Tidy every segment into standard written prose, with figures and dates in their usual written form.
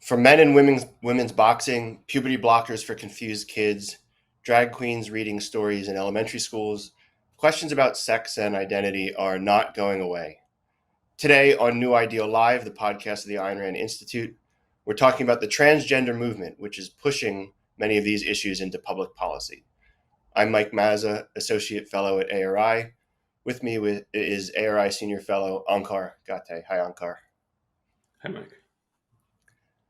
From men and women's boxing, puberty blockers for confused kids, drag queens reading stories in elementary schools, questions about sex and identity are not going away. Today on New Ideal Live, the podcast of the Ayn Rand Institute, we're talking about the transgender movement, which is pushing many of these issues into public policy. I'm Mike Mazza, Associate Fellow at ARI. With me is ARI Senior Fellow Onkar Ghate. Hi, Onkar. Hi, Mike.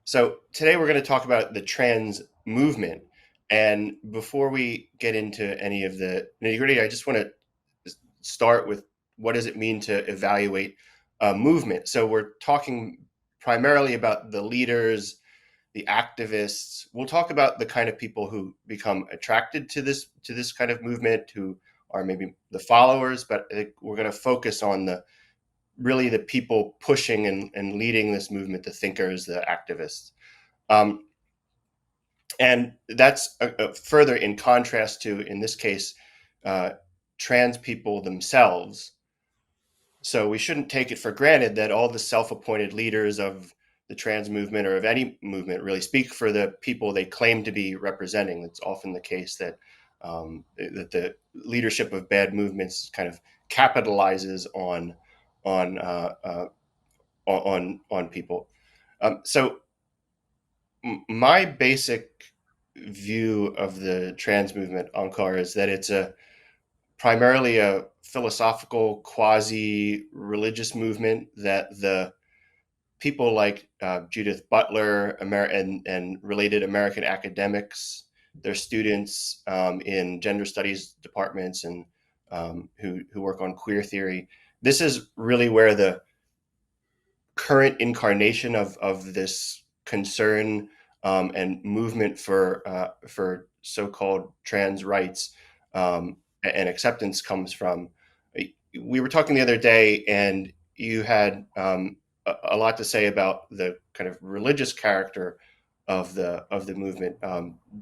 So today we're going to talk about the trans movement. And before we get into any of the nitty-gritty, I just want to start with what does it mean to evaluate a movement? So we're talking primarily about the leaders, the activists. We'll talk about the kind of people who become attracted to this kind of movement, who are maybe the followers, but I think we're going to focus on the people pushing and leading this movement, the thinkers, the activists. And that's further in contrast to, in this case, trans people themselves. So we shouldn't take it for granted that all the self-appointed leaders of the trans movement or of any movement really speak for the people they claim to be representing. It's often the case that the leadership of bad movements kind of capitalizes on people. So my basic view of the trans movement, Onkar, is that it's primarily a philosophical, quasi-religious movement that the people like Judith Butler and related American academics, their students in gender studies departments and who work on queer theory. This is really where the current incarnation of this concern and movement for so-called trans rights and acceptance comes from. We were talking the other day, and you had a lot to say about the kind of religious character of the movement.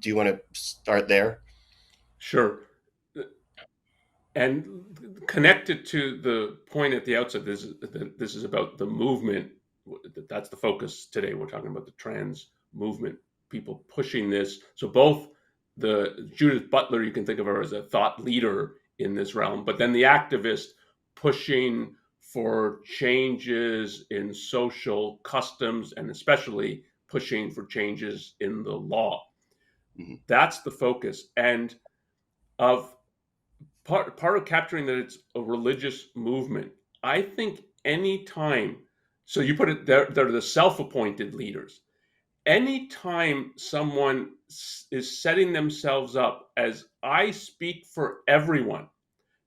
Do you want to start there? Sure. And connected to the point at the outset, this is about the movement. That's the focus today. We're talking about the trans movement, people pushing this. So both the Judith Butler, you can think of her as a thought leader in this realm, but then the activist pushing for changes in social customs and especially pushing for changes in the law. Mm-hmm. That's the focus. And of part of capturing that it's a religious movement, I think any time, so you put it, they're the self-appointed leaders. Anytime someone is setting themselves up as, I speak for everyone,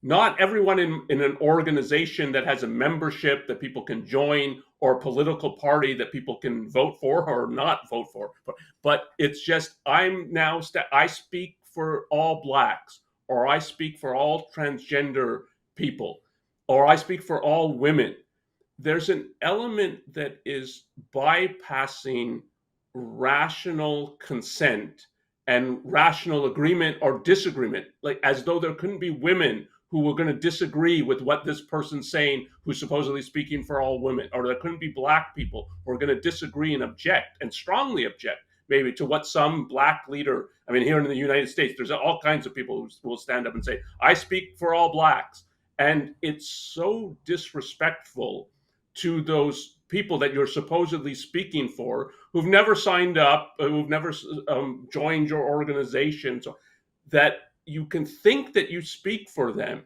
not everyone in an organization that has a membership that people can join or a political party that people can vote for or not vote for, but it's just, I speak for all Blacks, or I speak for all transgender people, or I speak for all women. There's an element that is bypassing rational consent and rational agreement or disagreement, like as though there couldn't be women who were going to disagree with what this person's saying, who's supposedly speaking for all women, or there couldn't be Black people who are going to disagree and object, and strongly object, maybe to what some Black leader, I mean, here in the United States, there's all kinds of people who will stand up and say, I speak for all Blacks. And it's so disrespectful to those people that you're supposedly speaking for, who've never signed up, who've never joined your organization, so that you can think that you speak for them,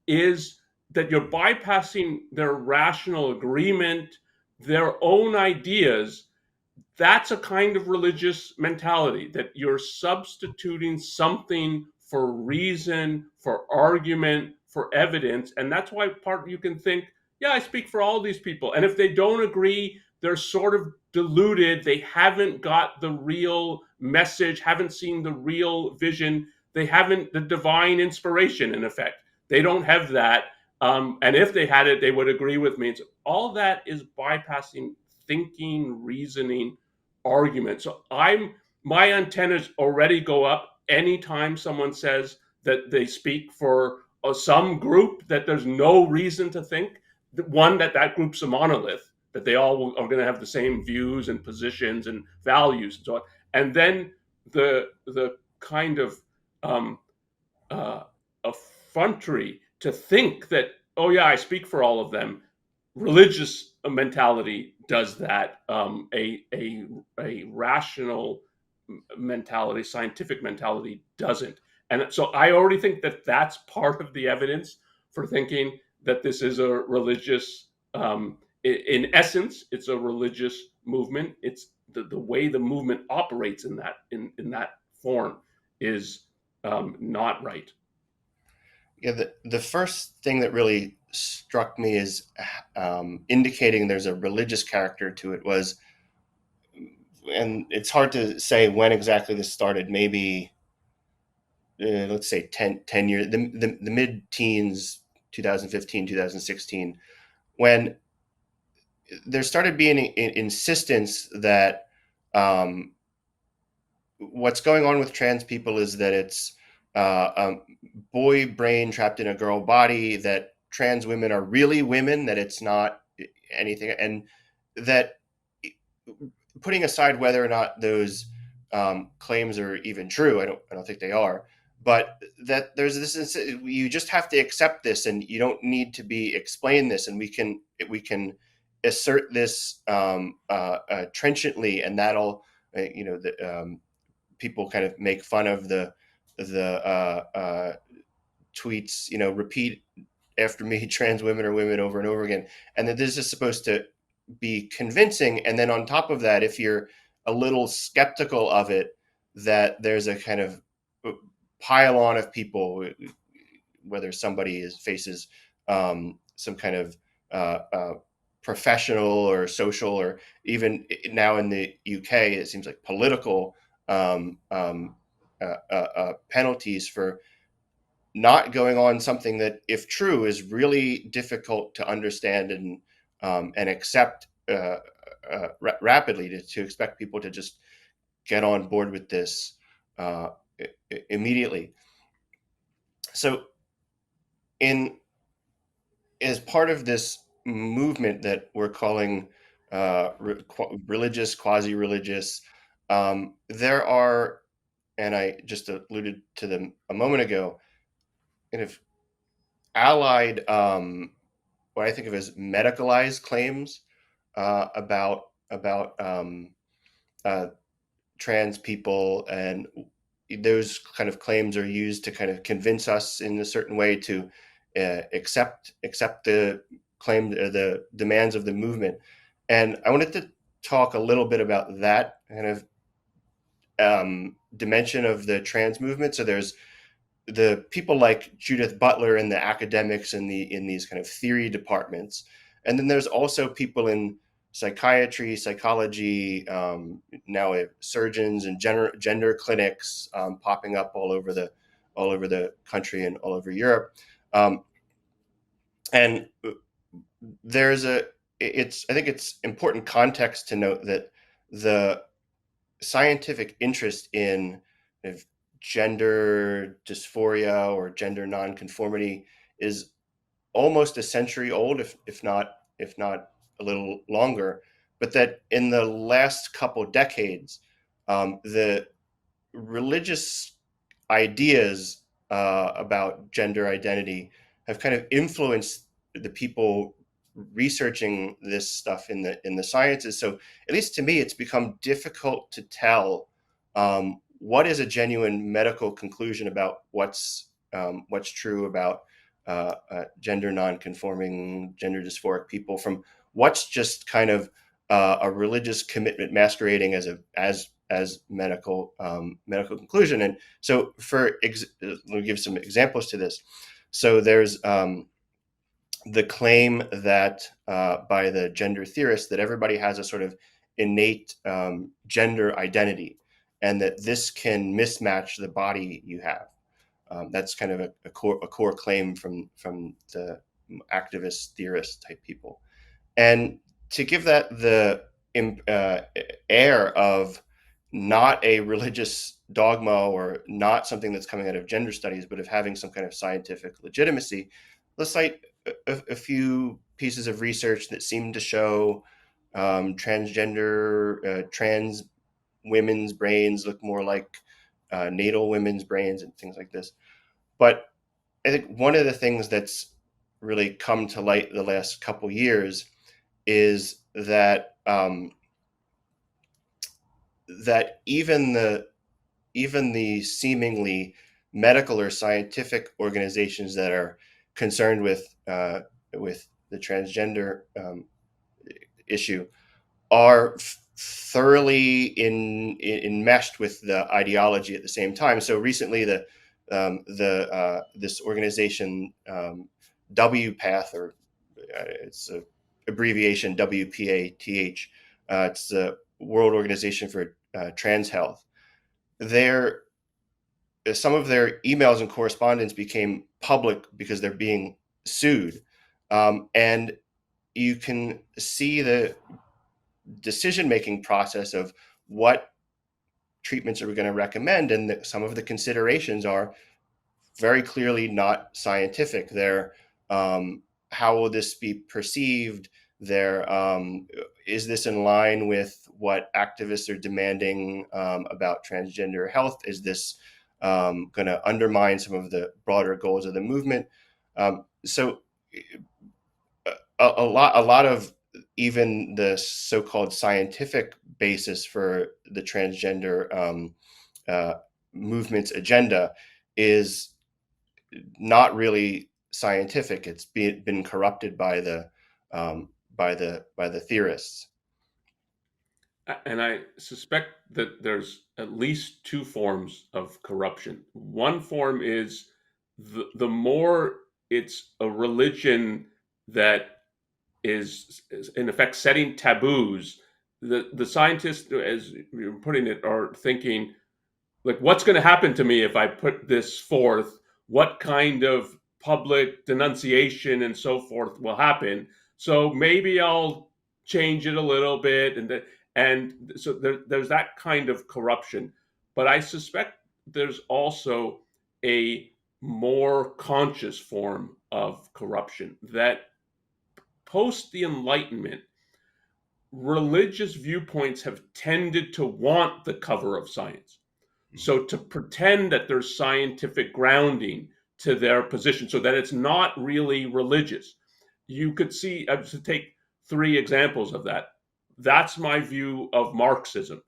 is that you're bypassing their rational agreement, their own ideas. That's a kind of religious mentality, that you're substituting something for reason, for argument, for evidence. And that's why you can think, yeah, I speak for all these people. And if they don't agree, they're sort of deluded. They haven't got the real message, haven't seen the real vision. They haven't the divine inspiration, in effect. They don't have that. And if they had it, they would agree with me. So all that is bypassing thinking, reasoning, argument. So my antennas already go up anytime someone says that they speak for some group that there's no reason to think, one, that group's a monolith, that they all are going to have the same views and positions and values and so on. And then the kind of um, effrontery to think that, oh yeah, I speak for all of them. Religious mentality does that. A rational mentality, scientific mentality doesn't. And so I already think that that's part of the evidence for thinking that this is a religious, in essence, it's a religious movement. It's the way the movement operates in that form is not right. Yeah, the first thing that really struck me is indicating there's a religious character to it was, and it's hard to say when exactly this started, maybe let's say 10 years, the mid-teens, 2015, 2016, when there started being an insistence that um, what's going on with trans people is that it's a boy brain trapped in a girl body, that trans women are really women, that it's not anything, and that putting aside whether or not those claims are even true, I don't think they are, but that there's this, you just have to accept this, and you don't need to be explain this, and we can assert this trenchantly, and that'll people kind of make fun of the tweets, repeat after me, trans women are women, over and over again, and that this is supposed to be convincing. And then on top of that, if you're a little skeptical of it, that there's a kind of pile on of people, whether somebody faces some kind of professional or social, or even now in the UK, it seems like political um, um, penalties for not going on something that, if true, is really difficult to understand and accept rapidly. To expect people to just get on board with this uh, immediately. So, in as part of this movement that we're calling religious, quasi-religious, there are, and I just alluded to them a moment ago, kind of allied what I think of as medicalized claims about uh, trans people, and those kind of claims are used to kind of convince us in a certain way to accept the claim, the demands of the movement. And I wanted to talk a little bit about that kind of dimension of the trans movement. So there's the people like Judith Butler and the academics in these kind of theory departments, and then there's also people in psychiatry, psychology, now surgeons and gender clinics popping up all over the country and all over Europe, and there's a it's I think it's important context to note that the scientific interest in kind of gender dysphoria or gender nonconformity is almost a century old, if not a little longer. But that in the last couple decades, the religious ideas about gender identity have kind of influenced the people researching this stuff in the sciences. So at least to me, it's become difficult to tell what is a genuine medical conclusion about what's true about gender nonconforming, gender dysphoric people, from what's just kind of a religious commitment masquerading as medical conclusion. And so, let me give some examples to this. So there's the claim that by the gender theorists that everybody has a sort of innate gender identity, and that this can mismatch the body you have. That's kind of a core claim from the activist theorist type people. And to give that the uh, air of not a religious dogma or not something that's coming out of gender studies, but of having some kind of scientific legitimacy, let's cite a few pieces of research that seem to show trans women's brains look more like natal women's brains and things like this. But I think one of the things that's really come to light the last couple years is that that even the seemingly medical or scientific organizations that are concerned with the transgender issue are thoroughly enmeshed with the ideology at the same time. So recently, the this organization WPATH, or it's a abbreviation WPATH. It's the World Organization for Trans Health. Their Some of their emails and correspondence became public because they're being sued, and you can see the decision making process of what treatments are we going to recommend, and some of the considerations are very clearly not scientific. They're how will this be perceived? Is this in line with what activists are demanding about transgender health? Is this going to undermine some of the broader goals of the movement? So a lot of even the so-called scientific basis for the transgender uh, movement's agenda is not really scientific. It's been corrupted by the theorists. And I suspect that there's at least two forms of corruption. One form is the more it's a religion that is in effect setting taboos, the scientists, as you're putting it, are thinking, like, what's going to happen to me if I put this forth? What kind of public denunciation and so forth will happen? So maybe I'll change it a little bit, and so there's that kind of corruption. But I suspect there's also a more conscious form of corruption that post the Enlightenment, religious viewpoints have tended to want the cover of science. So to pretend that there's scientific grounding to their position so that it's not really religious. You could see, to take three examples of that. That's my view of Marxism.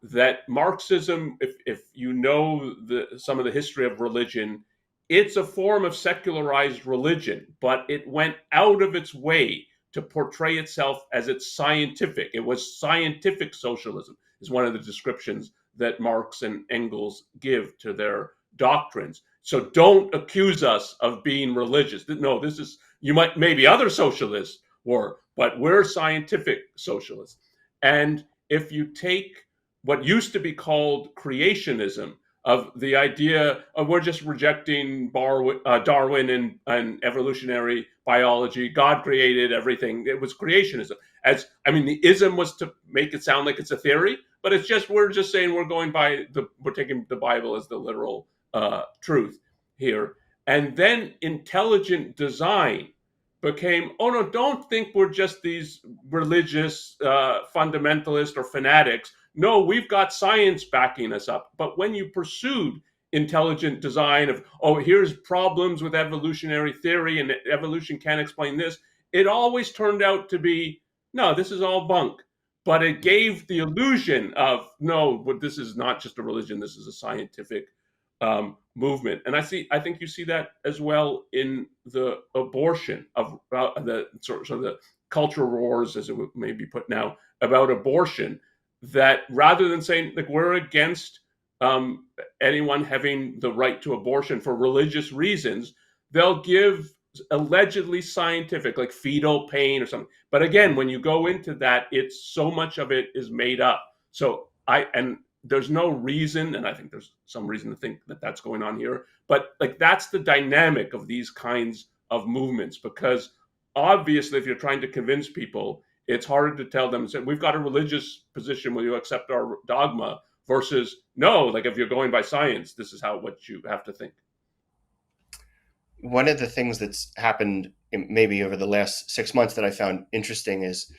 That Marxism, if you know some of the history of religion, it's a form of secularized religion, but it went out of its way to portray itself as it's scientific. It was scientific socialism, is one of the descriptions that Marx and Engels give to their doctrines. So don't accuse us of being religious. No, this is, you might, maybe other socialists were, but we're scientific socialists. And if you take what used to be called creationism, of the idea of we're just rejecting Darwin and evolutionary biology. God created everything. It was creationism. As I mean, the ism was to make it sound like it's a theory, but it's just we're just saying we're taking the Bible as the literal truth here. And then intelligent design became, oh no, don't think we're just these religious fundamentalists or fanatics. No, we've got science backing us up. But when you pursued intelligent design of, oh, here's problems with evolutionary theory and evolution can't explain this, it always turned out to be, no, this is all bunk. But it gave the illusion of, no, but this is not just a religion, this is a scientific movement. And I think you see that as well in the abortion of the sort of the cultural wars, as it may be put now, about abortion, that rather than saying, like, we're against anyone having the right to abortion for religious reasons, they'll give allegedly scientific, like fetal pain or something. But again, when you go into that, it's so much of it is made up. So and there's no reason, and I think there's some reason to think that that's going on here, but like that's the dynamic of these kinds of movements, because obviously if you're trying to convince people, it's harder to tell them, we've got a religious position, will you accept our dogma, versus no, like if you're going by science, this is what you have to think. One of the things that's happened maybe over the last 6 months that I found interesting is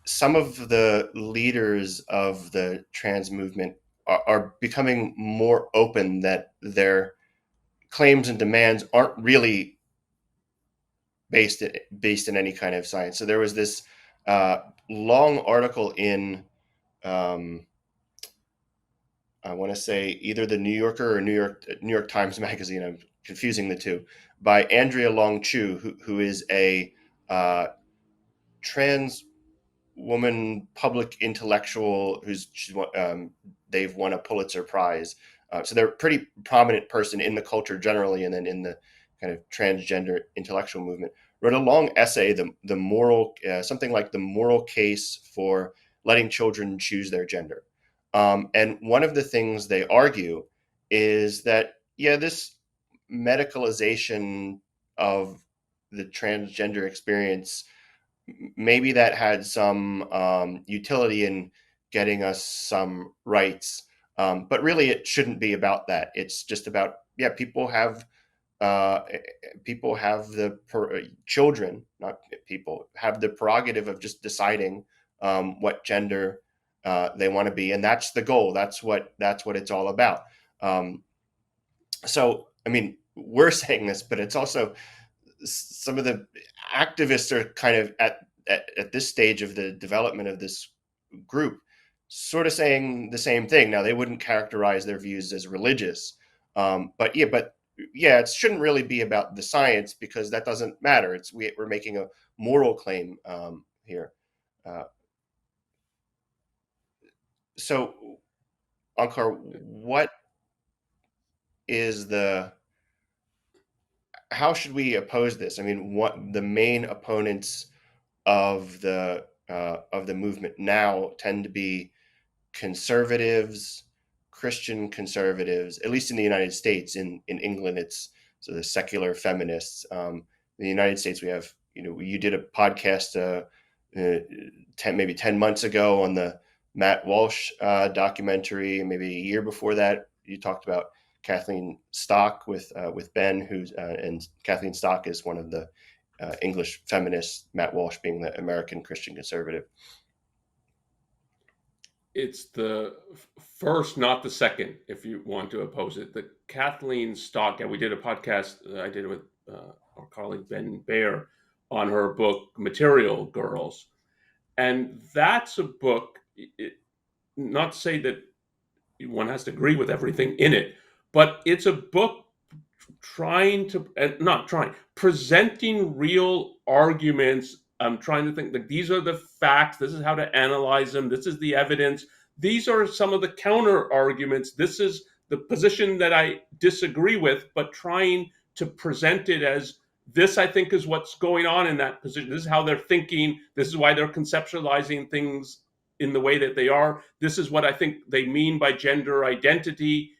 some of the leaders of the trans movement are becoming more open that their claims and demands aren't really based in any kind of science. So there was this uh, long article in um, I want to say either the New Yorker or New York Times Magazine. I'm confusing the two, by Andrea Long Chu, who is a trans woman public intellectual they've won a Pulitzer Prize. So they're a pretty prominent person in the culture generally, and then in the kind of transgender intellectual movement. Wrote a long essay, the moral something like the moral case for letting children choose their gender. And one of the things they argue is that this medicalization of the transgender experience, maybe that had some utility in getting us some rights, but really it shouldn't be about that. It's just about uh, people have children, not people, have the prerogative of just deciding what gender they want to be, and that's the goal. That's what it's all about. Um, so, I mean, we're saying this, but it's also some of the activists are kind of at this stage of the development of this group sort of saying the same thing. Now, they wouldn't characterize their views as religious, but it shouldn't really be about the science, because that doesn't matter. We're making a moral claim here. Uh, so, Ankar, what is the how should we oppose this? I mean, what the main opponents of the movement now tend to be conservatives, Christian conservatives, at least in the United States. In England, it's so the secular feminists. In the United States, we have, you did a podcast uh, 10 months ago on the Matt Walsh documentary, and maybe a year before that, you talked about Kathleen Stock with Ben, and Kathleen Stock is one of the English feminists, Matt Walsh being the American Christian conservative. It's the first, not the second, if you want to oppose it. The Kathleen Stock, and we did a podcast I did with our colleague Ben Baer on her book Material Girls, and that's a book. Not to say that one has to agree with everything in it, but it's a book trying to not trying presenting real arguments. I'm trying to think, like, these are the facts, this is how to analyze them, this is the evidence, these are some of the counter arguments, this is the position that I disagree with, but trying to present it as, this I think is what's going on in that position, this is how they're thinking, this is why they're conceptualizing things in the way that they are, this is what I think they mean by gender identity.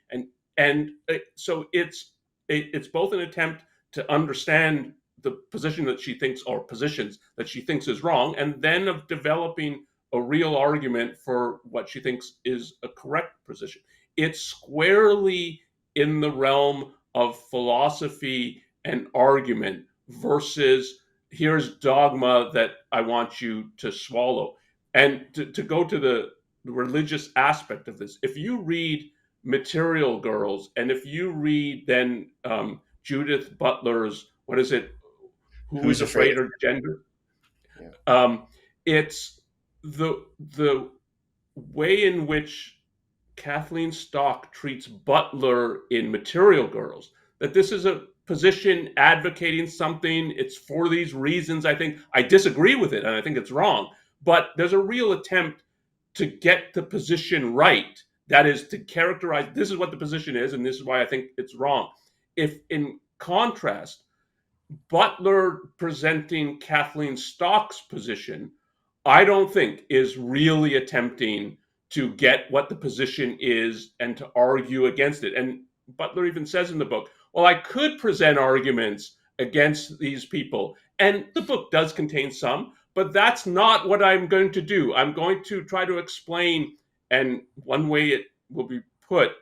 And it's both an attempt to understand the position that she thinks, or positions that she thinks is wrong, and then of developing a real argument for what she thinks is a correct position. It's squarely in the realm of philosophy and argument versus, here's dogma that I want you to swallow. And to go to the religious aspect of this, if you read Material Girls, and if you read then Judith Butler's, what is it? Who Who's is afraid? afraid of gender? Yeah. It's the way in which Kathleen Stock treats Butler in Material Girls. That this is a position advocating something. It's for these reasons. I think I disagree with it, and I think it's wrong. But there's a real attempt to get the position right. That is, to characterize, this is what the position is, and this is why I think it's wrong. If, in contrast, Butler presenting Kathleen Stock's position, I don't think is really attempting to get what the position is and to argue against it. And Butler even says in the book, well, I could present arguments against these people. And the book does contain some, but that's not what I'm going to do. I'm going to try to explain, and one way it will be put,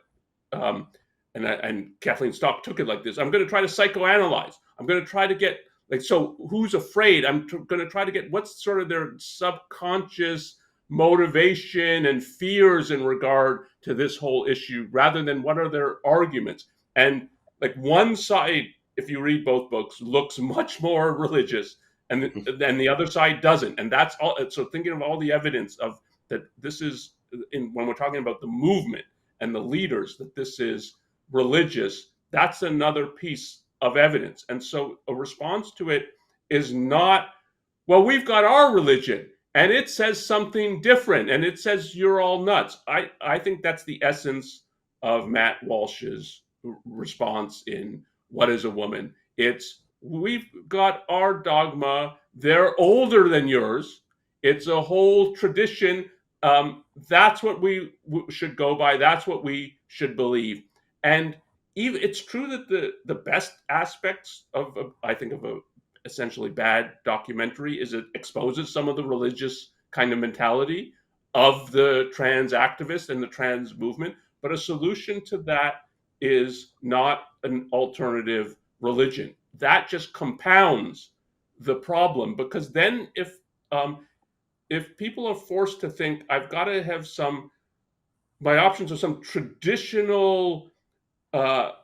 and Kathleen Stock took it like this, I'm going to try to psychoanalyze. I'm going to try to get like, so who's afraid? I'm going to try to get what's sort of their subconscious motivation and fears in regard to this whole issue, rather than what are their arguments. And like one side, if you read both books, looks much more religious, and then the other side doesn't. And that's all. So thinking of all the evidence of that, this is when we're talking about the movement and the leaders, that this is religious. That's another piece of evidence. And so a response to it is not, well, we've got our religion and it says something different and it says you're all nuts. I think that's the essence of Matt Walsh's response in What is a Woman? It's, we've got our dogma, they're older than yours. It's a whole tradition. That's what we should go by. That's what we should believe. And even, it's true that the best aspects of I think of a essentially bad documentary is it exposes some of the religious kind of mentality of the trans activists and the trans movement. But a solution to that is not an alternative religion. That just compounds the problem, because then if people are forced to think, I've got to have some, my options are some traditional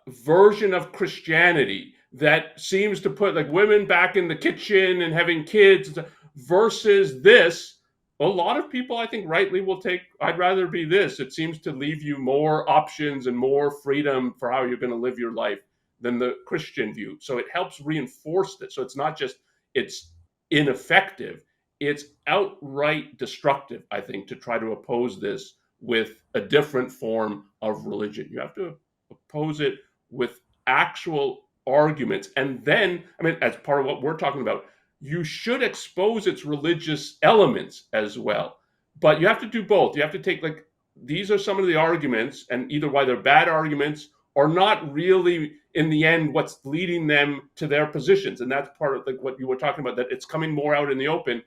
version of Christianity that seems to put like women back in the kitchen and having kids, versus this. A lot of people, I think, rightly will take, I'd rather be this. It seems to leave you more options and more freedom for how you're going to live your life than the Christian view. So it helps reinforce this. So it's not just it's ineffective, it's outright destructive, I think, to try to oppose this with a different form of religion. You have to oppose it with actual arguments. And then, I mean, as part of what we're talking about, you should expose its religious elements as well. But you have to do both. You have to take, like, these are some of the arguments, and either why they're bad arguments or not really, in the end, what's leading them to their positions. And that's part of like what you were talking about, that it's coming more out in the open.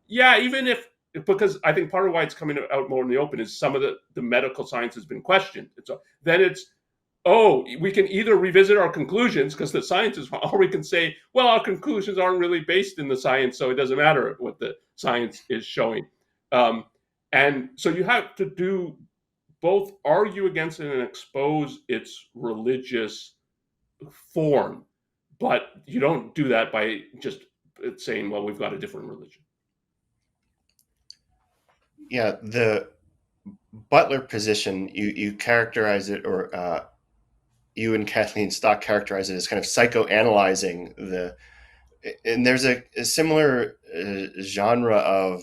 Yeah, even if, because I think part of why it's coming out more in the open is some of the medical science has been questioned. Then it's, oh, we can either revisit our conclusions because the science is wrong, or we can say, well, our conclusions aren't really based in the science, so it doesn't matter what the science is showing. Um, and so you have to do both, argue against it and expose its religious form. But you don't do that by just saying, well, we've got a different religion. Yeah, the Butler position, you characterize it, or you and Kathleen Stock characterize it as kind of psychoanalyzing the, and there's a similar genre of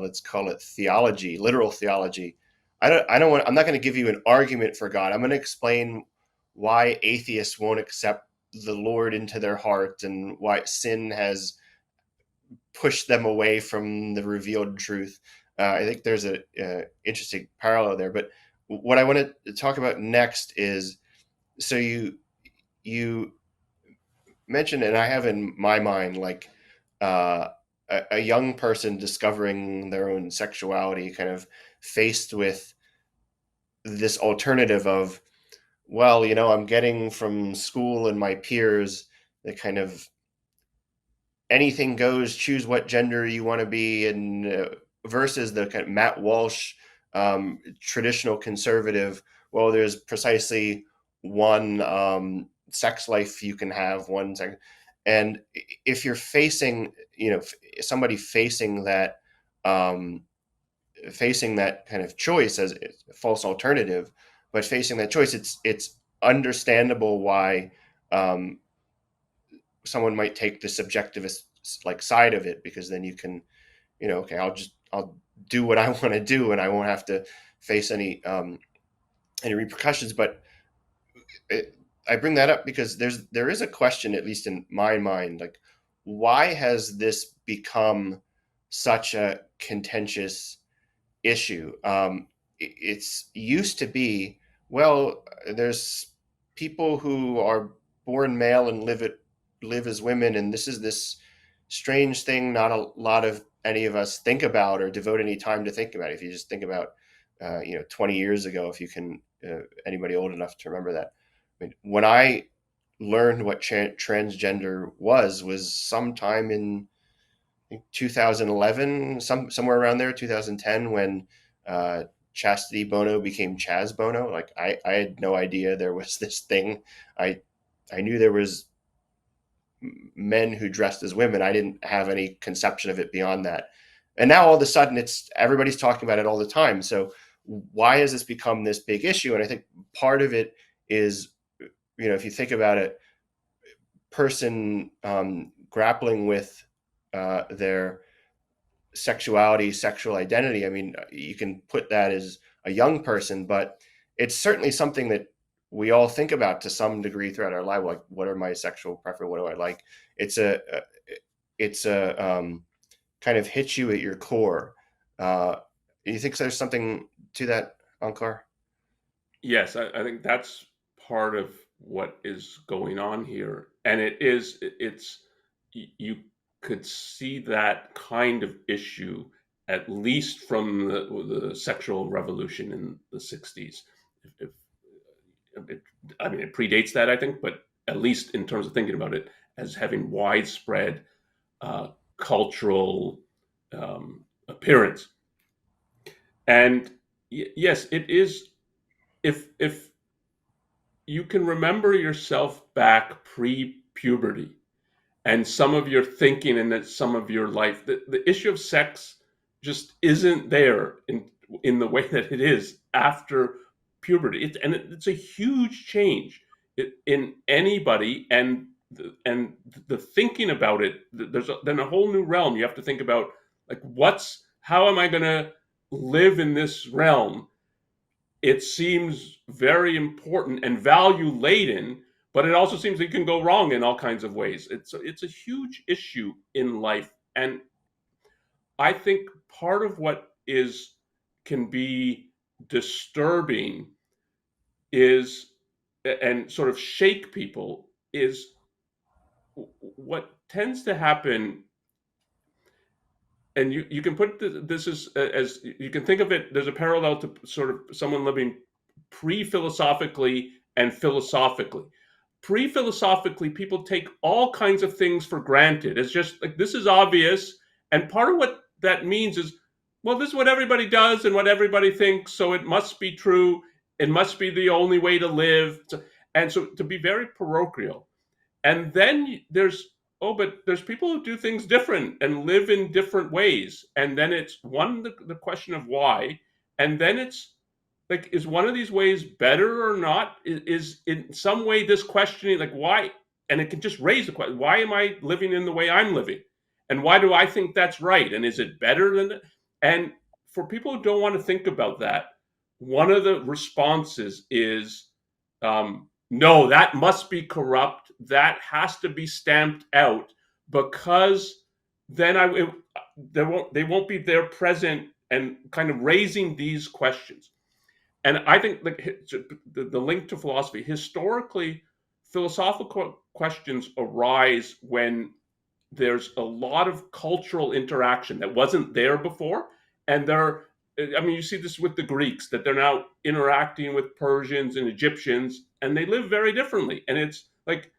let's call it theology, literal theology. I'm not going to give you an argument for God. I'm going to explain why atheists won't accept the Lord into their heart and why sin has pushed them away from the revealed truth. I think there's a interesting parallel there. But what I want to talk about next is, so you mentioned, and I have in my mind, like uh, a young person discovering their own sexuality, kind of faced with this alternative of, well, I'm getting from school and my peers the kind of anything goes, choose what gender you want to be, and versus the kind of Matt Walsh traditional conservative. Well, there's precisely one sex life you can have, one sex. And if you're facing, somebody um, facing that kind of choice as a false alternative, but facing that choice, it's understandable why um, someone might take the subjectivist like side of it, because then you can, okay, I'll do what I want to do and I won't have to face any repercussions. But I bring that up because there is a question, at least in my mind, like, why has this become such a contentious issue? It's used to be, well, there's people who are born male and live as women, and this is this strange thing not a lot of any of us think about or devote any time to think about. If you just think about 20 years ago, if you can, anybody old enough to remember that. I mean, when I learned what transgender was sometime in 2011, somewhere around there, 2010, when Chastity Bono became Chaz Bono. Like I had no idea there was this thing. I knew there was men who dressed as women. I didn't have any conception of it beyond that. And now all of a sudden, it's everybody's talking about it all the time. So why has this become this big issue? And I think part of it is, if you think about it, person grappling with their sexuality, sexual identity. I mean, you can put that as a young person, but it's certainly something that we all think about to some degree throughout our life. Like, what are my sexual preferences? What do I like? It's a kind of hits you at your core. You think there's something to that, Onkar? Yes, I think that's part of what is going on here, and it's you could see that kind of issue at least from the sexual revolution in the 60s. If, it, I mean, it predates that, I think, but at least in terms of thinking about it as having widespread cultural appearance. And yes, it is. If you can remember yourself back pre-puberty and some of your thinking and that some of your life, the issue of sex just isn't there in the way that it is after puberty. It's a huge change in anybody, and the thinking about it. There's then a whole new realm. You have to think about, like, how am I going to live in this realm? It seems very important and value laden, but it also seems it can go wrong in all kinds of ways. It's a huge issue in life, and I think part of what is can be disturbing is, and sort of shake people, is what tends to happen. And you can put this as you can think of it. There's a parallel to sort of someone living pre-philosophically and philosophically. Pre-philosophically, people take all kinds of things for granted. It's just like, this is obvious, and part of what that means is, well, this is what everybody does and what everybody thinks, so it must be true. It must be the only way to live. And so to be very parochial. And then but there's people who do things different and live in different ways. And then it's the question of why. And then it's like, is one of these ways better or not? Is in some way this questioning, like, why? And it can just raise the question, why am I living in the way I'm living? And why do I think that's right? And is it better than that? And for people who don't want to think about that, one of the responses is, no, that must be corrupt. That has to be stamped out, because then they won't be there present and kind of raising these questions. And I think, like, the link to philosophy, historically, philosophical questions arise when there's a lot of cultural interaction that wasn't there before. And I mean, you see this with the Greeks, that they're now interacting with Persians and Egyptians, and they live very differently. And it's like,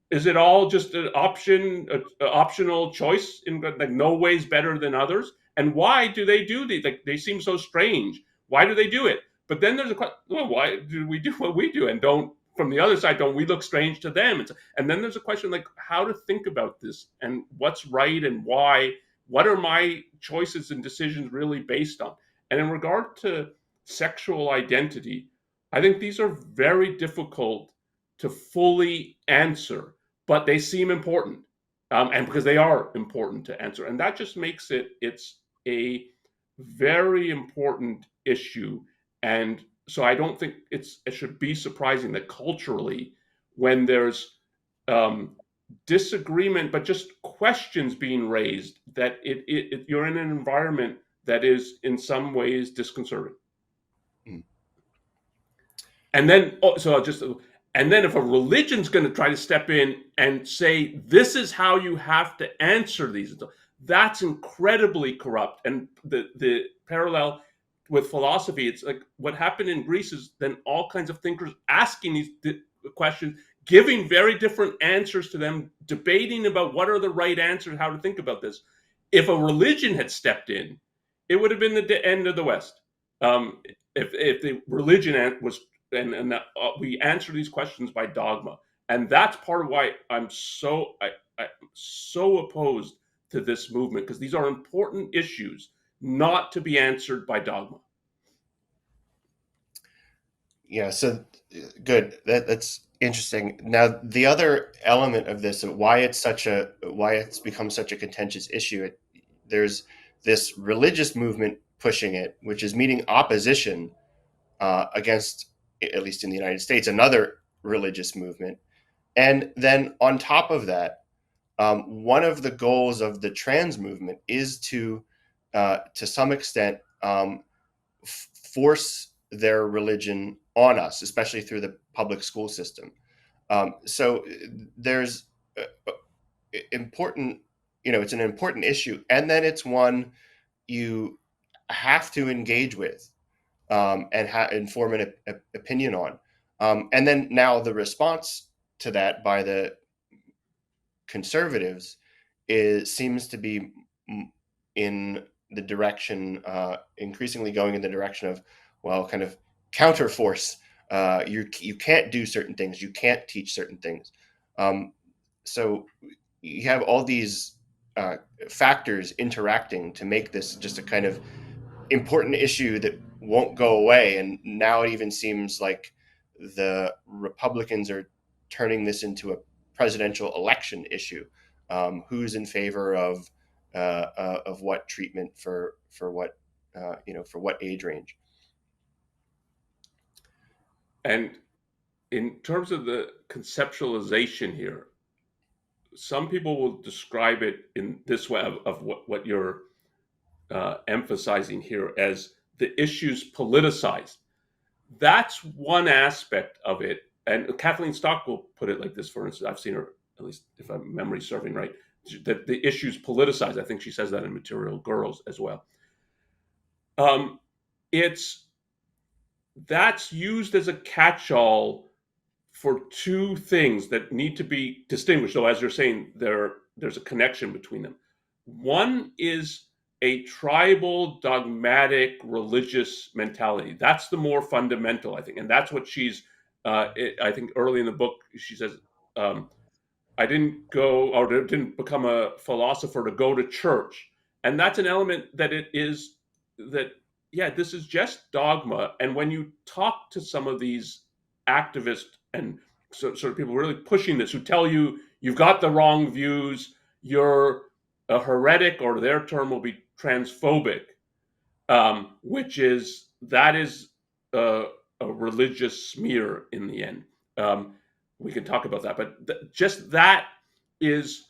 is it all just an optional choice? In like, no way's better than others. And why do they do these? Like, they seem so strange. Why do they do it? But then there's a question: well, why do we do what we do? And don't, from the other side, don't we look strange to them? And then there's a question, like, how to think about this and what's right and why. What are my choices and decisions really based on? And in regard to sexual identity, I think these are very difficult to fully answer, but they seem important, and because they are important to answer, and that just makes it's a very important issue. And so I don't think it should be surprising that culturally, when there's disagreement, but just questions being raised, that you're in an environment that is in some ways disconcerting. Mm. And then, and then if a religion's going to try to step in and say, this is how you have to answer these, that's incredibly corrupt. And the parallel with philosophy, it's like what happened in Greece is then all kinds of thinkers asking these questions, giving very different answers to them, debating about what are the right answers, how to think about this. If a religion had stepped in, it would have been the end of the West. If the religion was, we answer these questions by dogma, and that's part of why I'm so opposed to this movement, because these are important issues not to be answered by dogma. Yeah, so good. That's interesting. Now, the other element of this, and why it's become such a contentious issue, there's this religious movement pushing it, which is meeting opposition against, at least in the United States, another religious movement. And then on top of that, one of the goals of the trans movement is to some extent, force their religion on us, especially through the public school system. So there's important, it's an important issue, and then it's one you have to engage with, and form an opinion on. And then now the response to that by the conservatives seems to be in the direction, increasingly going in the direction of, well, kind of counterforce. You can't do certain things. You can't teach certain things. So you have all these factors interacting to make this just a kind of important issue that won't go away. And now it even seems like the Republicans are turning this into a presidential election issue. Who's in favor of what treatment for what, for what age range? And in terms of the conceptualization here, some people will describe it in this way of what you're emphasizing here as the issues politicized. That's one aspect of it. And Kathleen Stock will put it like this, for instance. I've seen her, at least if I'm memory serving right, that the issues politicized. I think she says that in Material Girls as well. It's That's used as a catch-all for two things that need to be distinguished. So, as you're saying, there's a connection between them. One is a tribal, dogmatic, religious mentality. That's the more fundamental, I think, and that's what she's. I think early in the book she says, "I didn't go or didn't become a philosopher to go to church," and that's an element that it is that. Yeah, this is just dogma, and when you talk to some of these activists and sort of people really pushing this, who tell you you've got the wrong views, you're a heretic, or their term will be transphobic, which is that is a religious smear in the end. We can talk about that, but just that is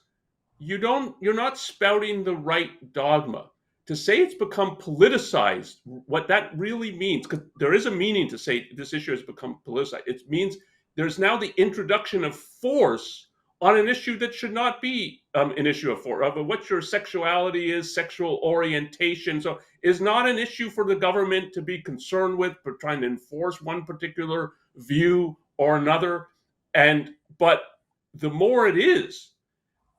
you're not spouting the right dogma. To say it's become politicized, what that really means, because there is a meaning to say this issue has become politicized. It means there's now the introduction of force on an issue that should not be an issue of force. Of what your sexuality is, sexual orientation, so is not an issue for the government to be concerned with, but trying to enforce one particular view or another. And but the more it is,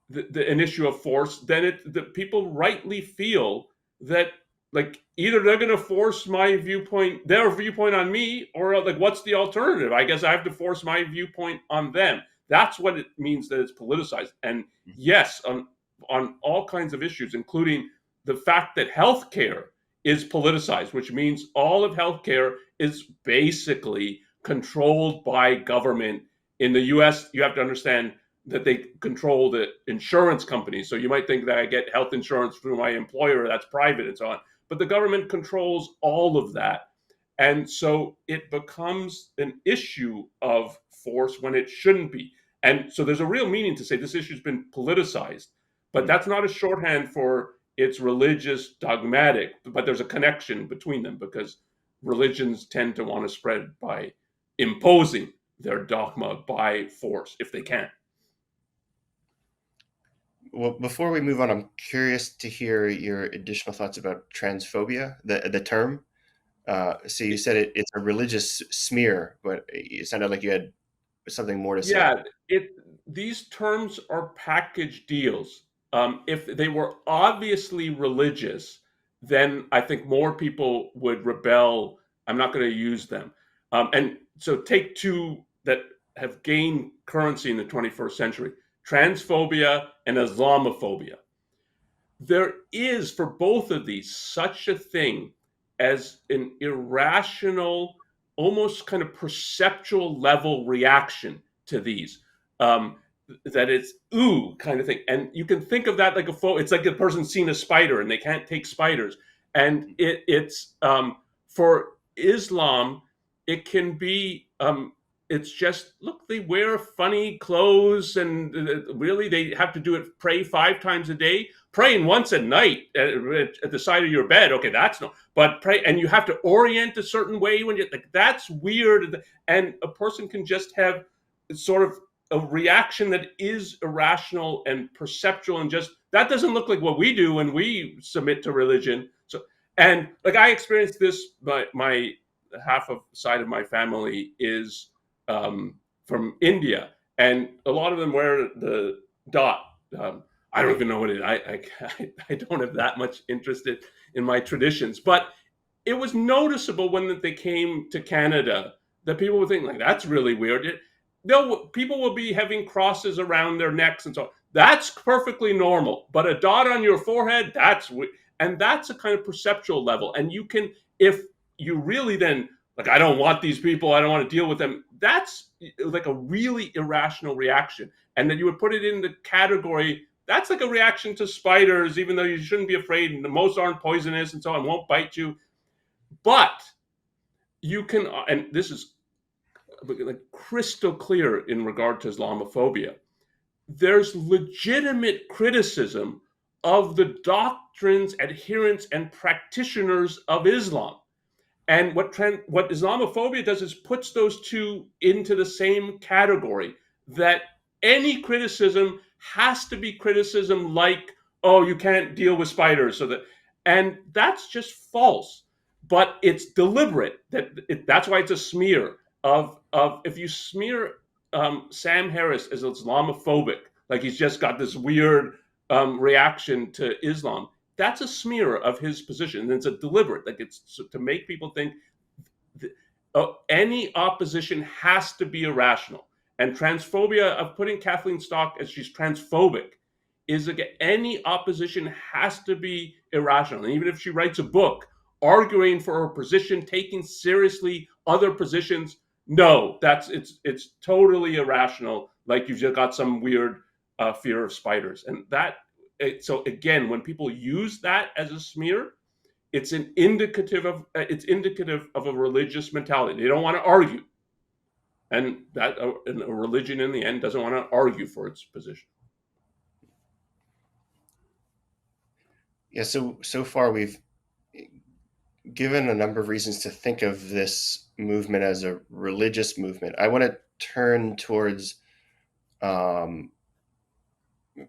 an issue of force, then the people rightly feel that like either they're going to force their viewpoint on me, or like what's the alternative? I guess I have to force my viewpoint on them. That's what it means that it's politicized. And yes, on all kinds of issues, including the fact that healthcare is politicized, which means all of healthcare is basically controlled by government. In the US, you have to understand that they control the insurance companies. So you might think that I get health insurance through my employer, that's private and so on. But the government controls all of that. And so it becomes an issue of force when it shouldn't be. And so there's a real meaning to say this issue's been politicized, but that's not a shorthand for it's religious, dogmatic, but there's a connection between them because religions tend to want to spread by imposing their dogma by force if they can. Well, before we move on, I'm curious to hear your additional thoughts about transphobia, the term. So you said it's a religious smear, but it sounded like you had something more to say? Yeah, it these terms are package deals. If they were obviously religious, then I think more people would rebel. I'm not going to use them. And so take two that have gained currency in the 21st century: transphobia and Islamophobia. There is, for both of these, such a thing as an irrational, almost kind of perceptual level reaction to these. Um, that it's ooh kind of thing, and you can think of that like it's like a person seen a spider and they can't take spiders, and it's for Islam, it can be it's just look, they wear funny clothes, and really they have to do it, pray 5 times a day. Praying once at night at the side of your bed, okay, that's no, but pray, and you have to orient a certain way when you like, that's weird. And a person can just have sort of a reaction that is irrational and perceptual, and just that doesn't look like what we do when we submit to religion. So, and like I experienced this, my half of side of my family is from India, and a lot of them wear the dot. I don't even know what it is. I don't have that much interest in my traditions, but it was noticeable when they came to Canada that people would think like, that's really weird. People will be having crosses around their necks and so on. That's perfectly normal. But a dot on your forehead, and that's a kind of perceptual level. And you can, if you really then like, I don't want these people, I don't want to deal with them. That's like a really irrational reaction. And then you would put it in the category, that's like a reaction to spiders, even though you shouldn't be afraid, and most aren't poisonous and so on, won't bite you. But you can, and this is like crystal clear in regard to Islamophobia, there's legitimate criticism of the doctrines, adherents, and practitioners of Islam. And what Islamophobia does is puts those two into the same category, that any criticism has to be criticism like, oh, you can't deal with spiders, so that, and that's just false. But it's deliberate. That's why it's a smear of if you smear Sam Harris as Islamophobic, like he's just got this weird reaction to Islam, that's a smear of his position. And it's a deliberate, like it's to make people think any opposition has to be irrational. And transphobia of putting Kathleen Stock as she's transphobic is, again, any opposition has to be irrational. And even if she writes a book arguing for her position, taking seriously other positions, no, it's totally irrational. Like you've just got some weird fear of spiders, and so again, when people use that as a smear, it's indicative of a religious mentality. They don't want to argue, and that a religion in the end doesn't want to argue for its position. Yeah, so far we've given a number of reasons to think of this movement as a religious movement. I want to turn towards um,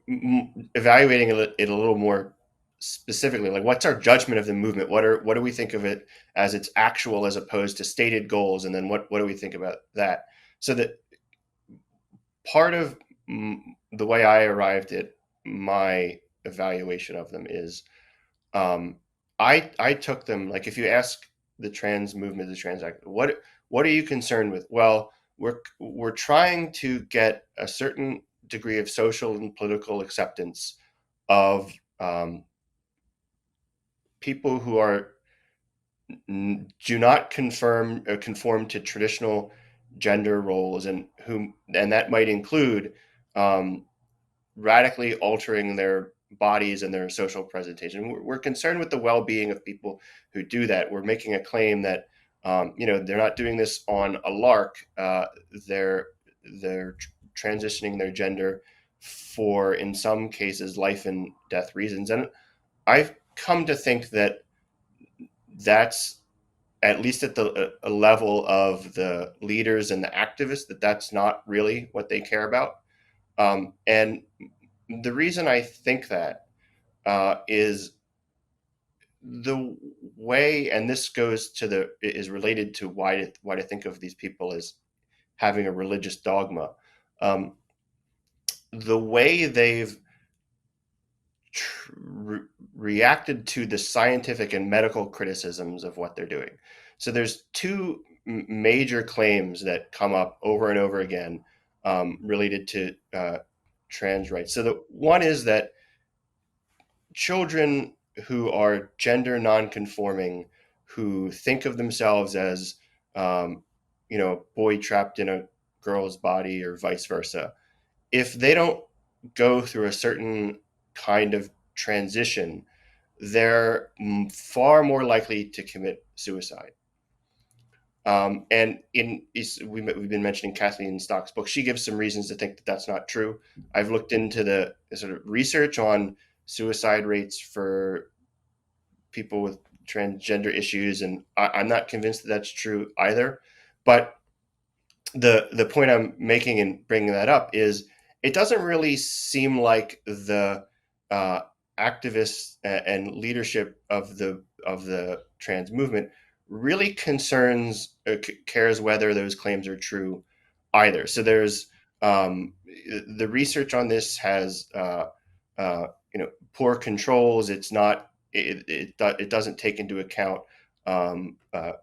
evaluating it a little more specifically. Like, what's our judgment of the movement? What do we think of it as its actual, as opposed to stated goals? And then what do we think about that? So that part of the way I arrived at my evaluation of them is um, I took them, like, if you ask the trans movement, the trans act, what are you concerned with? Well, we're trying to get a certain degree of social and political acceptance of people who do not conform to traditional gender roles, and that might include um, radically altering their bodies and their social presentation. We're concerned with the well-being of people who do that. We're making a claim that they're not doing this on a lark. They're transitioning their gender for, in some cases, life and death reasons. And I've come to think that that's, at least at the a level of the leaders and the activists, that's not really what they care about. And the reason I think that is the way, and this is related to why to think of these people as having a religious dogma. Um, the way they've re- reacted to the scientific and medical criticisms of what they're doing. So there's two major claims that come up over and over again related to trans rights. So the one is that children who are gender nonconforming, who think of themselves as, um, a boy trapped in a girl's body or vice versa, if they don't go through a certain kind of transition, they're far more likely to commit suicide. And we've been mentioning Kathleen Stock's book. She gives some reasons to think that that's not true. I've looked into the sort of research on suicide rates for people with transgender issues, and I'm not convinced that that's true either. But the point I'm making in bringing that up is it doesn't really seem like the uh, activists and leadership of the trans movement really cares whether those claims are true either. So there's the research on this has poor controls. It's not it doesn't take into account um, uh,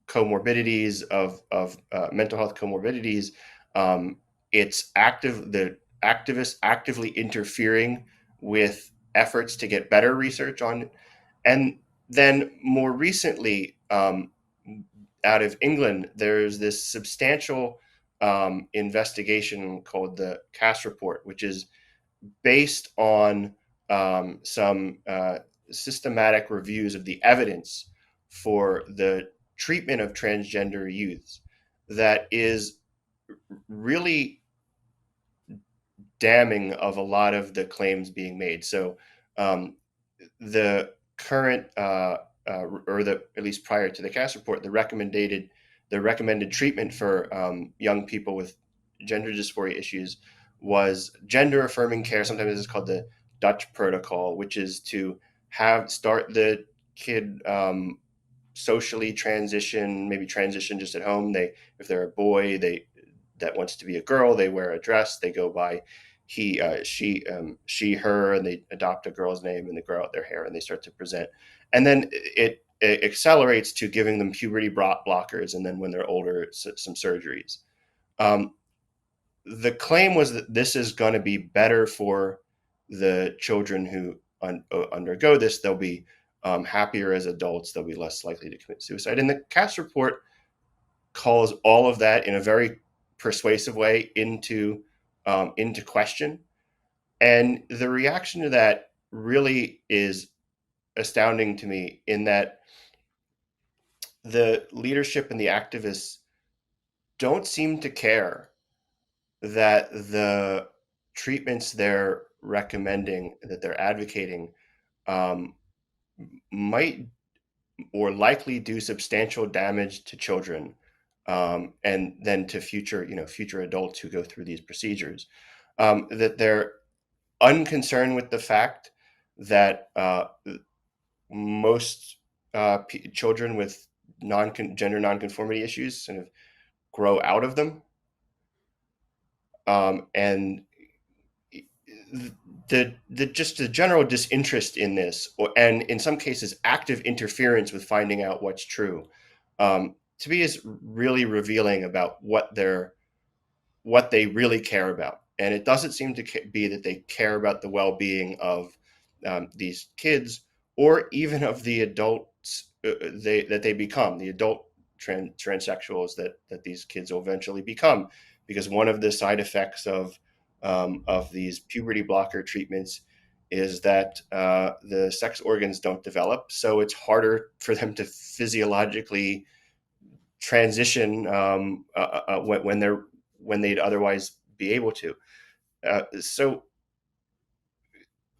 comorbidities of mental health comorbidities. It's the activists actively interfering with efforts to get better research on it. And then more recently, out of England, there's this substantial investigation called the Cass Report, which is based on some systematic reviews of the evidence for the treatment of transgender youths that is really damning of a lot of the claims being made. So um, the current or the at least prior to the Cass report, the recommended treatment for young people with gender dysphoria issues was gender affirming care. Sometimes this is called the Dutch protocol, which is to have start the kid socially transition, maybe transition just at home. If they're a boy, they that wants to be a girl, they wear a dress. They go by she, her, and they adopt a girl's name and they grow out their hair and they start to present. And then it accelerates to giving them puberty blockers, and then when they're older, some surgeries. Um, the claim was that this is going to be better for the children who undergo this. They'll be happier as adults. They'll be less likely to commit suicide. And the Cass report calls all of that in a very persuasive way into question. And the reaction to that really is astounding to me, in that the leadership and the activists don't seem to care that the treatments they're recommending, that they're advocating, um, might or likely do substantial damage to children, and then to future adults who go through these procedures. That they're unconcerned with the fact that most children with gender nonconformity issues kind of grow out of them, and the just the general disinterest in this, and in some cases active interference with finding out what's true, to me is really revealing about what they really care about. And it doesn't seem to be that they care about the well-being of these kids, or even of the adults that they become, the adult transsexuals that these kids will eventually become. Because one of the side effects of these puberty blocker treatments is that the sex organs don't develop, so it's harder for them to physiologically transition when they'd otherwise be able to. So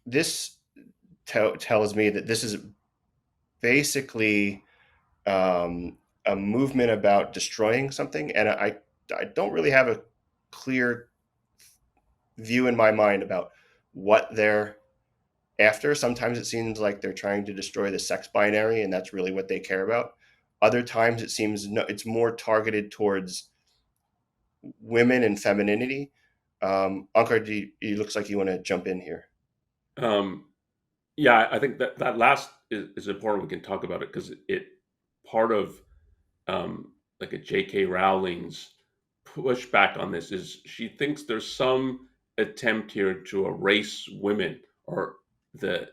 this tells me that this is basically a movement about destroying something, and I don't really have a clear view in my mind about what they're after. Sometimes it seems like they're trying to destroy the sex binary, and that's really what they care about. Other times it seems it's more targeted towards women and femininity. Onkar, it looks like you want to jump in here. Um, yeah, I think that last is important. We can talk about it because it part of like a J.K. Rowling's pushback on this is she thinks there's some attempt here to erase women or the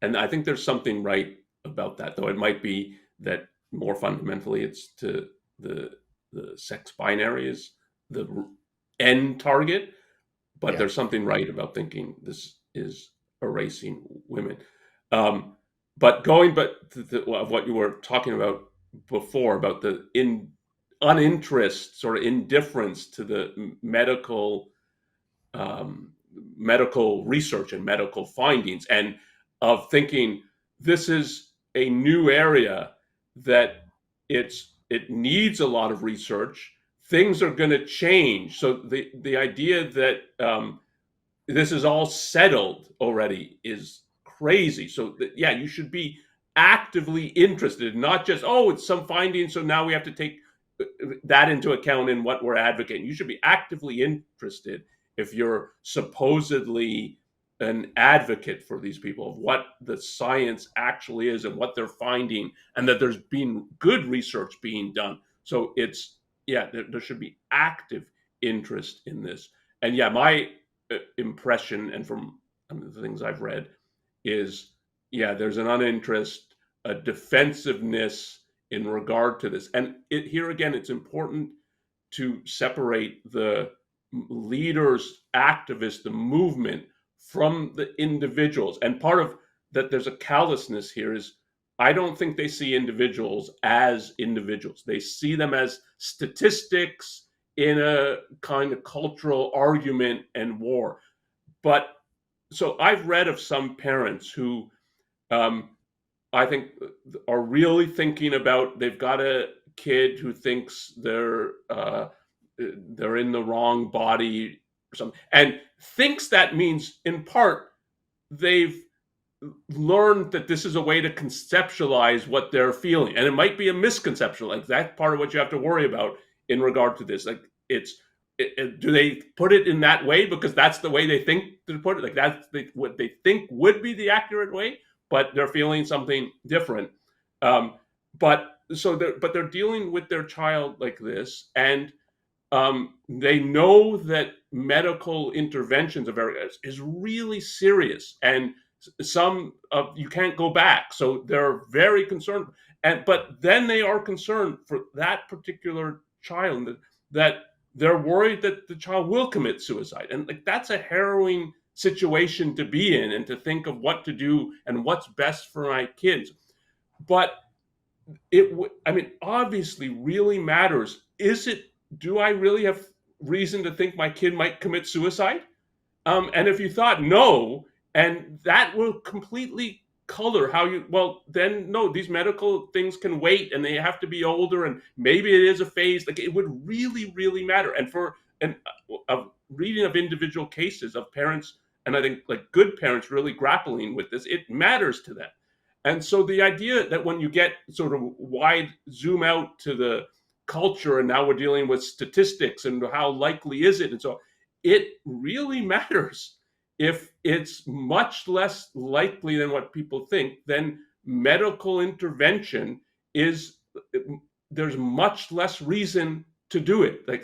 and I think there's something right about that, though it might be that more fundamentally it's to the the sex binary is the end target, but Yeah. there's something right about thinking this is erasing women. Um, but going but to of what you were talking about before about the uninterest sort of indifference to the um, medical research and medical findings, and of thinking this is a new area that it needs a lot of research. Things are going to change. So the idea that this is all settled already is crazy. So yeah, you should be actively interested, not just it's some finding, so now we have to take that into account in what we're advocating. You should be actively interested if you're supposedly an advocate for these people of what the science actually is and what they're finding, and that there's been good research being done. So it's yeah, there should be active interest in this. And yeah, my impression and from the things I've read is yeah, there's an uninterest, a defensiveness in regard to this. And here again, it's important to separate the leaders, activists, the movement from the individuals. And part of that, there's a callousness here is I don't think they see individuals as individuals. They see them as statistics in a kind of cultural argument and war. But so I've read of some parents who um, I think are really thinking about they've got a kid who thinks they're in the wrong body or something, and thinks that means in part they've learned that this is a way to conceptualize what they're feeling, and it might be a misconception. Like that's part of what you have to worry about in regard to this. Like do they put it in that way because that's the way they think to put it? Like that's what they think would be the accurate way, but they're feeling something different. Um, but they're dealing with their child like this, and they know that medical interventions is really serious, and some you can't go back. So they're very concerned, and but then they are concerned for that particular child that they're worried that the child will commit suicide, and like that's a harrowing situation to be in, and to think of what to do and what's best for my kids. But I mean, obviously, really matters. Is it? Do I really have reason to think my kid might commit suicide? And if you thought no, and that will completely color how you, well, then no, these medical things can wait and they have to be older and maybe it is a phase. Like it would really, really matter. And for a reading of individual cases of parents, and I think like good parents really grappling with this, it matters to them. And so the idea that when you get sort of wide zoom out to the culture and now we're dealing with statistics and how likely is it, and so it really matters. If it's much less likely than what people think, then medical intervention is there's much less reason to do it. Like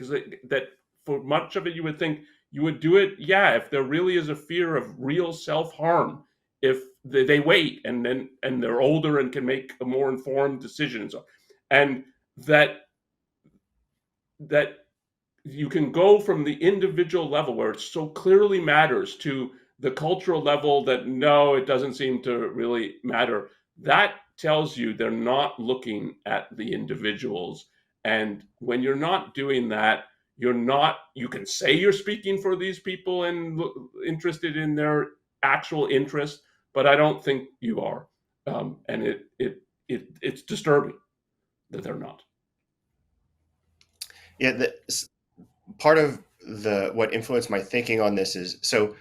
that for much of it, you would think you would do it. Yeah, if there really is a fear of real self harm, if they wait and then and they're older and can make a more informed decision, and so and that that you can go from the individual level where it so clearly matters to the cultural level that no, it doesn't seem to really matter. That tells you they're not looking at the individuals. And when you're not doing that, you're not, you can say you're speaking for these people and interested in their actual interest, but I don't think you are. And it's disturbing that they're not. Yeah. Part of the what influenced my thinking on this is so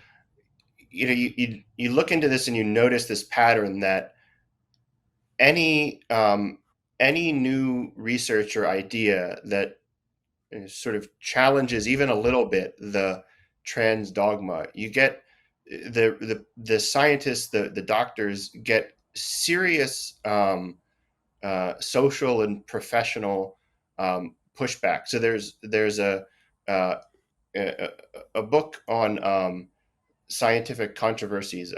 you look into this and you notice this pattern that any any new research or idea that sort of challenges even a little bit the trans dogma. You get the scientists, the doctors get serious social and professional pushback. So there's uh, a, a book on scientific controversies,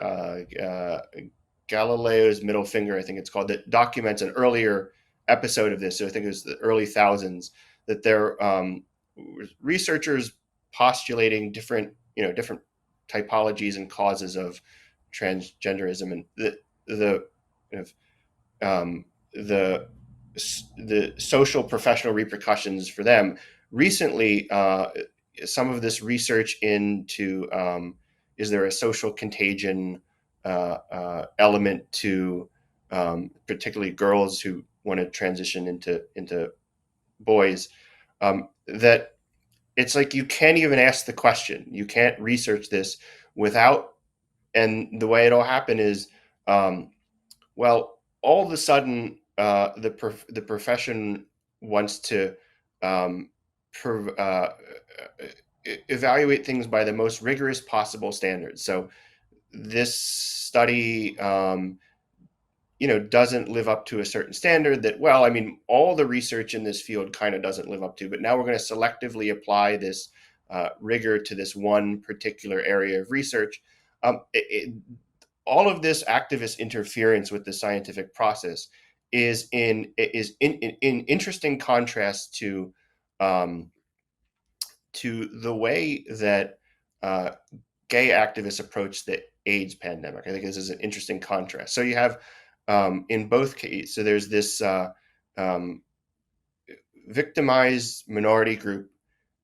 Galileo's Middle Finger, I think it's called, that documents an earlier episode of this. So I think it was the early thousands, that there researchers postulating different typologies and causes of transgenderism, and the kind of, um, the the social professional repercussions for them. Recently, some of this research into is there a social contagion element to particularly girls who want to transition into boys, that it's like you can't even ask the question. You can't research this without, and the way it'll happen is, um, well, all of a sudden, the profession wants to um, prov- evaluate things by the most rigorous possible standards. So this study, doesn't live up to a certain standard that, well, I mean, all the research in this field kind of doesn't live up to, but now we're going to selectively apply this rigor to this one particular area of research. All of this activist interference with the scientific process is in interesting contrast um, to the way that uh, gay activists approach the AIDS pandemic. I think this is an interesting contrast. So you have in both cases, so there's this um, victimized minority group,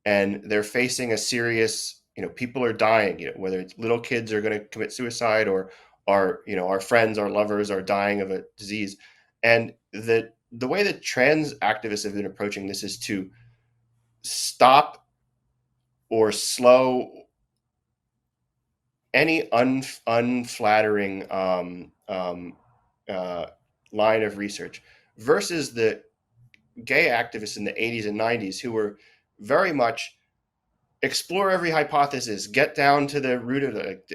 and they're facing a serious, people are dying, whether it's little kids are going to commit suicide, or our friends, our lovers are dying of a disease. And the way that trans activists have been approaching this is to stop or slow any unflattering uh, line of research, versus the gay activists in the 80s and 90s, who were very much explore every hypothesis, get down to the root of it.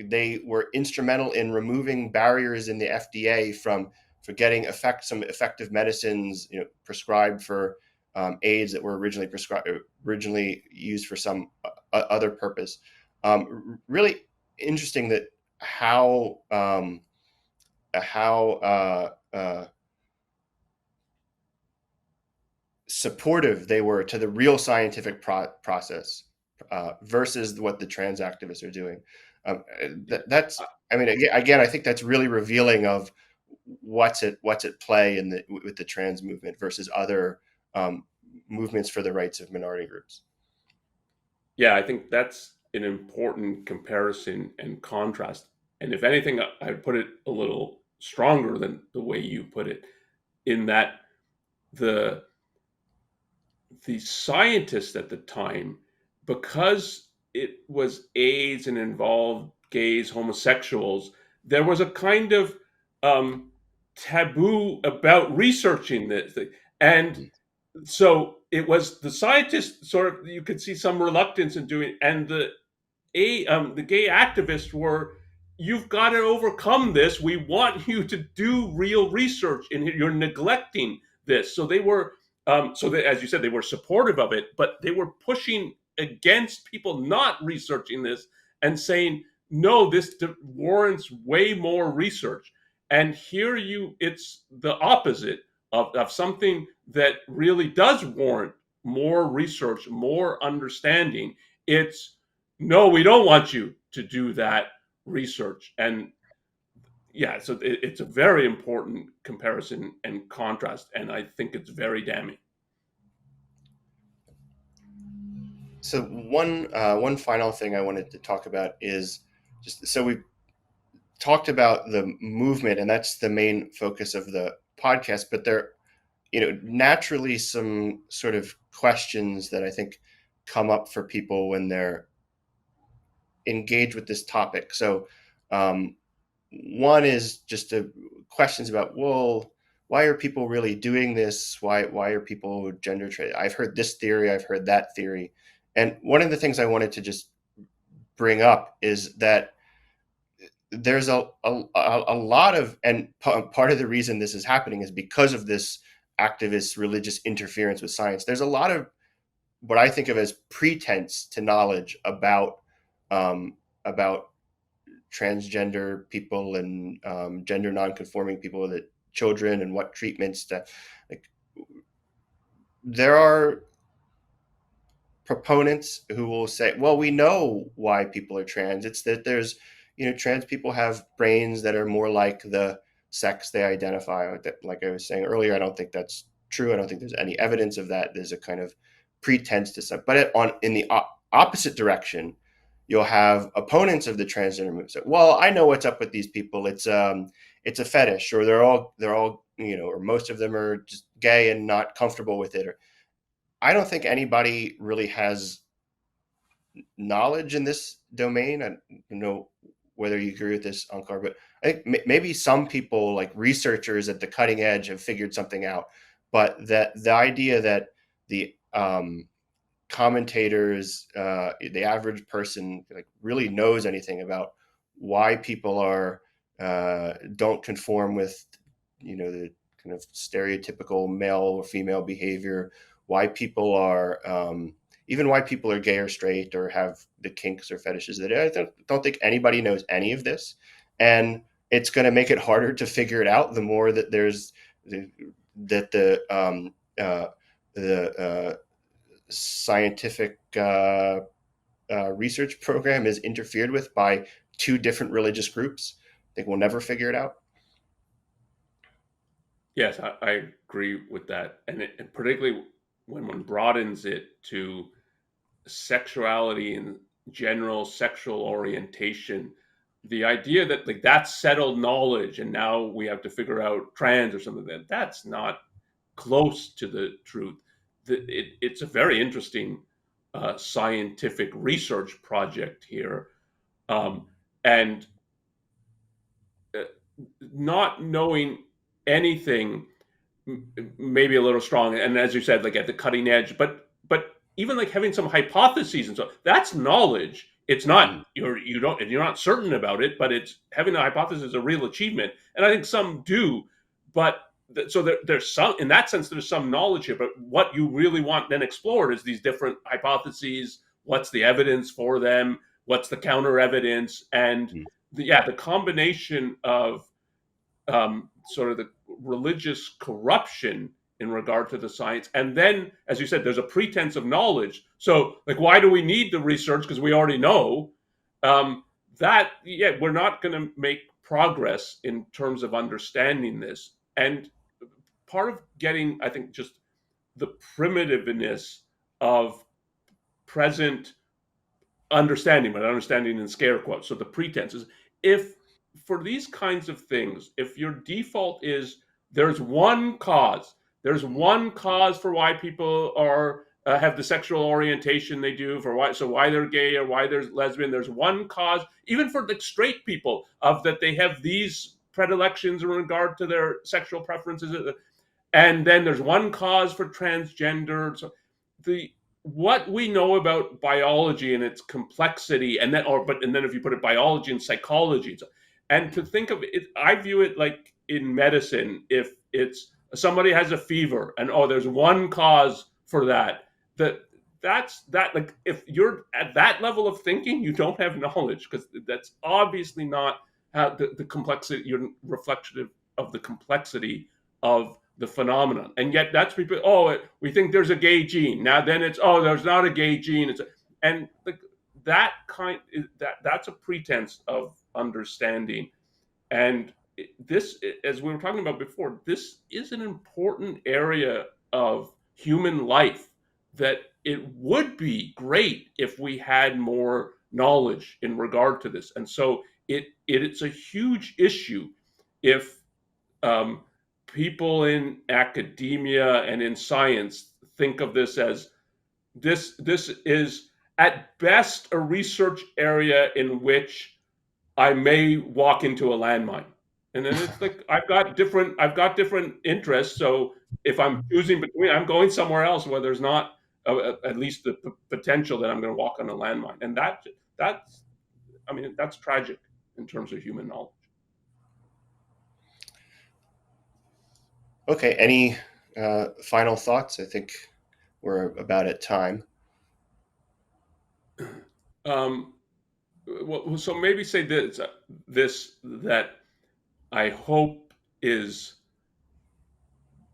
They were instrumental in removing barriers in the FDA for getting some effective medicines, prescribed for AIDS that were originally used for some other purpose. Really interesting that how supportive they were to the real scientific process, versus what the trans activists are doing. That's, I mean, again, I think that's really revealing of what's at play with the trans movement versus other um, movements for the rights of minority groups. Yeah, I think that's an important comparison and contrast. And if anything, I'd put it a little stronger than the way you put it, in that the the scientists at the time, because it was AIDS and involved gays, homosexuals, there was a kind of um, taboo about researching this. And so it was the scientists, sort of, you could see some reluctance in doing, and the gay activists were, you've got to overcome this. We want you to do real research, and you're neglecting this. So they were, as you said, they were supportive of it, but they were pushing against people not researching this and saying, no, this warrants way more research. And here it's the opposite of something that really does warrant more research, more understanding. It's, no, we don't want you to do that research. And yeah, so it's a very important comparison and contrast, and I think it's very damning. So one final thing I wanted to talk about is, just so we talked about the movement, and that's the main focus of the podcast, but there, naturally some sort of questions that I think come up for people when they're engaged with this topic. So, one is just questions about, well, why are people really doing this? Why are people gender trade? I've heard this theory, I've heard that theory. And one of the things I wanted to just bring up is that there's a lot of, and part of the reason this is happening is because of this activist religious interference with science. There's a lot of what I think of as pretense to knowledge about transgender people and gender nonconforming people, that children and what treatments to, like, there are proponents who will say, well, we know why people are trans. It's that there's, trans people have brains that are more like the sex they identify with. Like I was saying earlier, I don't think that's true. I don't think there's any evidence of that. There's a kind of pretense to some, but in the opposite direction, you'll have opponents of the transgender movement say, well, I know what's up with these people. It's a fetish, or they're all, or most of them are just gay and not comfortable with it. Or I don't think anybody really has knowledge in this domain. I don't know whether you agree with this, Onkar, but I think maybe some people, like researchers at the cutting edge, have figured something out. But that the idea that the commentators, the average person, like, really knows anything about why people are don't conform with, the kind of stereotypical male or female behavior, why people are even why people are gay or straight or have the kinks or fetishes, that I don't think anybody knows any of this. And it's going to make it harder to figure it out the more that there's that the scientific research program is interfered with by two different religious groups. I think we'll never figure it out. Yes, I agree with that, and particularly when one broadens it to sexuality and general sexual orientation, the idea that like that's settled knowledge and now we have to figure out trans or something, that's not close to the truth. It's a very interesting scientific research project here, um, and uh, not knowing anything maybe a little strong, and as you said, like at the cutting edge, but even like having some hypotheses and so that's knowledge. It's not Mm. you're not certain about it, but it's having a hypothesis is a real achievement, and I think some do. But so there's some, in that sense, there's some knowledge here, but what you really want then explored is these different hypotheses. What's the evidence for them? What's the counter evidence? And Mm. the combination of sort of the religious corruption in regard to the science. And then, as you said, there's a pretense of knowledge. So, like, why do we need the research? Because we already know we're not going to make progress in terms of understanding this. And part of getting, I think, just the primitiveness of present understanding, but understanding in scare quotes. So the pretenses. If for these kinds of things, if your default is there's one cause, there's one cause for why people are have the sexual orientation they do, for why they're gay or why they're lesbian. There's one cause, even for the straight people, of that they have these predilections in regard to their sexual preferences, and then there's one cause for transgender. So the what we know about biology and its complexity, and then if you put it biology and psychology, and to think of it, I view it like in medicine. If it's somebody has a fever and there's one cause for that, that's that. Like if you're at that level of thinking, you don't have knowledge, because that's obviously not how the complexity. You're reflective of the complexity of the phenomenon, and yet that's people. We think there's a gay gene. Now then, it's there's not a gay gene. And like that that's a pretense of understanding. And this, as we were talking about before, this is an important area of human life that it would be great if we had more knowledge in regard to this. And so it's a huge issue if um, people in academia and in science think of this as this is at best a research area in which I may walk into a landmine. And then it's like I've got different interests. So if I'm choosing between, I'm going somewhere else where there's not at least the potential that I'm going to walk on a landmine, and that's I mean that's tragic in terms of human knowledge. Okay, any final thoughts? I think we're about at time. Um, well, so maybe say this that I hope is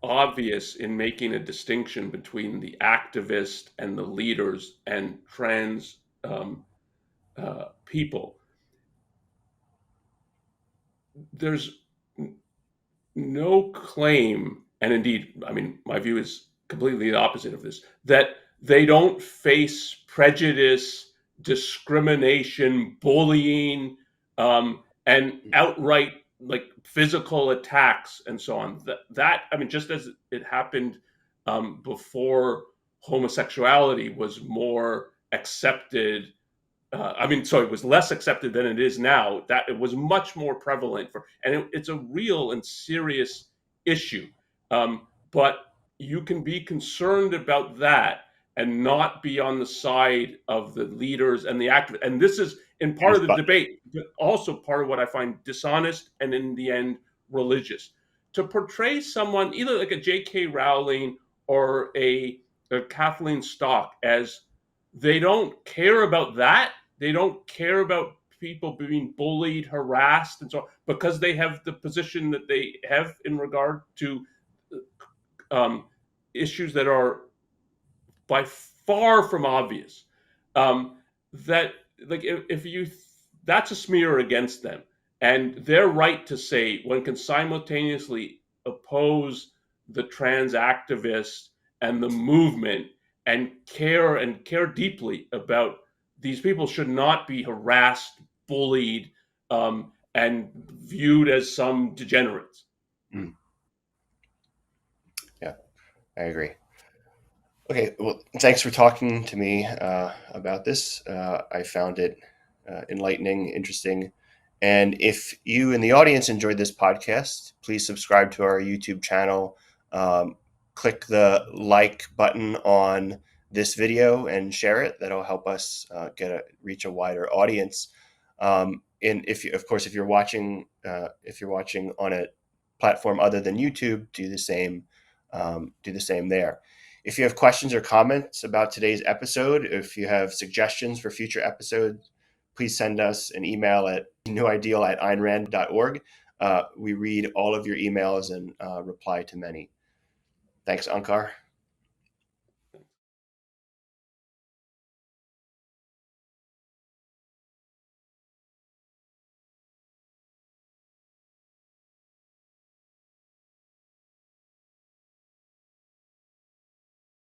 obvious in making a distinction between the activist and the leaders and trans people. There's no claim, and indeed, I mean, my view is completely the opposite of this, that they don't face prejudice, discrimination, bullying, and outright like physical attacks and so on. That I mean, just as it happened before homosexuality was more accepted, I mean, so it was less accepted than it is now. That it was much more prevalent and it's a real and serious issue. But you can be concerned about that and not be on the side of the leaders and the activists. And this is in part of the But debate, but also part of what I find dishonest and in the end religious. To portray someone either like a J.K. Rowling or a Kathleen Stock as they don't care about that. They don't care about people being bullied, harassed, and so on, because they have the position that they have in regard to um, issues that are by far from obvious. That like if you that's a smear against them, and their right to say one can simultaneously oppose the trans activists and the movement and care deeply about these people should not be harassed, bullied, and viewed as some degenerates. mm, yeah, I agree. Okay, well, thanks for talking to me about this. I found it enlightening, interesting. And if you in the audience enjoyed this podcast, please subscribe to our YouTube channel. Click the like button on this video and share it. That'll help us reach a wider audience. And if you, of course, if you're watching on a platform other than YouTube, do the same. Do the same there. If you have questions or comments about today's episode, if you have suggestions for future episodes, please send us an email at newideal@aynrand.org. We read all of your emails and reply to many. Thanks, Onkar.